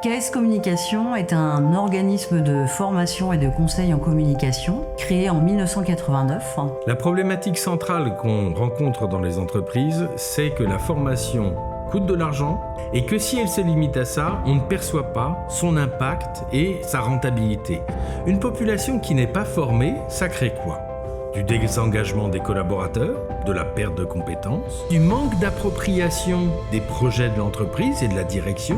KS Communication est un organisme de formation et de conseil en communication créé en 1989. La problématique centrale qu'on rencontre dans les entreprises, c'est que la formation coûte de l'argent et que si elle se limite à ça, on ne perçoit pas son impact et sa rentabilité. Une population qui n'est pas formée, ça crée quoi ? Du désengagement des collaborateurs, de la perte de compétences, du manque d'appropriation des projets de l'entreprise et de la direction,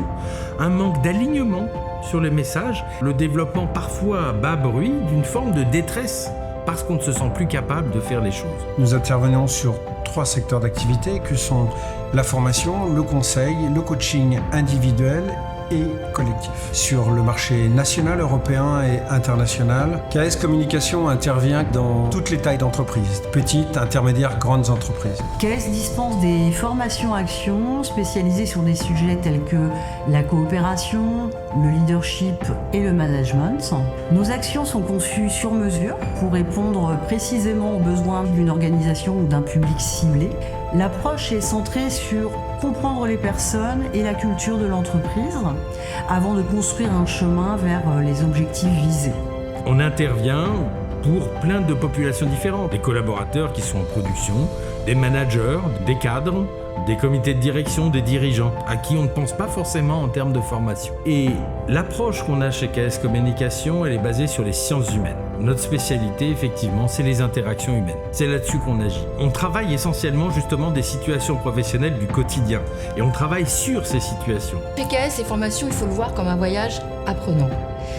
un manque d'alignement sur les messages, le développement parfois à bas bruit d'une forme de détresse parce qu'on ne se sent plus capable de faire les choses. Nous intervenons sur 3 secteurs d'activité que sont la formation, le conseil, le coaching individuel et collectif. Sur le marché national, européen et international, KS Communication intervient dans toutes les tailles d'entreprises, petites, intermédiaires, grandes entreprises. KS dispense des formations-actions spécialisées sur des sujets tels que la coopération, le leadership et le management. Nos actions sont conçues sur mesure pour répondre précisément aux besoins d'une organisation ou d'un public ciblé. L'approche est centrée sur comprendre les personnes et la culture de l'entreprise avant de construire un chemin vers les objectifs visés. On intervient pour plein de populations différentes, des collaborateurs qui sont en production, des managers, des cadres, des comités de direction, des dirigeants, à qui on ne pense pas forcément en termes de formation. Et l'approche qu'on a chez KS Communication, elle est basée sur les sciences humaines. Notre spécialité, effectivement, c'est les interactions humaines. C'est là-dessus qu'on agit. On travaille essentiellement, justement, des situations professionnelles du quotidien. Et on travaille sur ces situations. Chez KS, les formations, il faut le voir comme un voyage apprenant.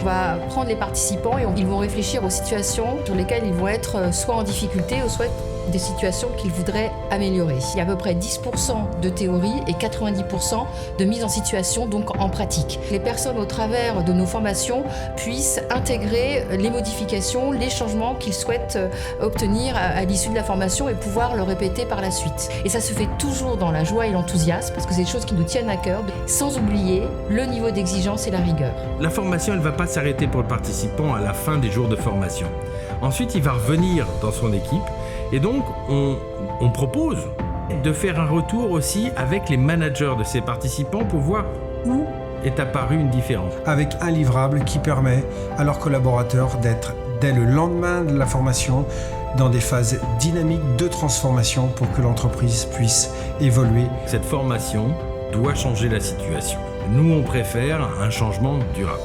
On va prendre les participants et ils vont réfléchir aux situations sur lesquelles ils vont être soit en difficulté ou soit des situations qu'ils voudraient améliorer. Il y a à peu près 10% de théorie et 90% de mise en situation, donc en pratique. Les personnes, au travers de nos formations, puissent intégrer les modifications, les changements qu'ils souhaitent obtenir à l'issue de la formation et pouvoir le répéter par la suite. Et ça se fait toujours dans la joie et l'enthousiasme, parce que c'est des choses qui nous tiennent à cœur, sans oublier le niveau d'exigence et la rigueur. La formation, elle ne va pas s'arrêter pour le participant à la fin des jours de formation. Ensuite, il va revenir dans son équipe. Et donc, on propose de faire un retour aussi avec les managers de ces participants pour voir où est apparue une différence. Avec un livrable qui permet à leurs collaborateurs d'être, dès le lendemain de la formation, dans des phases dynamiques de transformation pour que l'entreprise puisse évoluer. Cette formation doit changer la situation. Nous, on préfère un changement durable.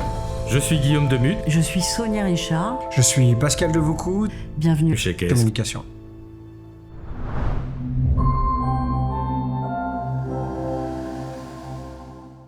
Je suis Guillaume Demuth. Je suis Sonia Richard. Je suis Pascal Devaucoux. Bienvenue chez KS Communication.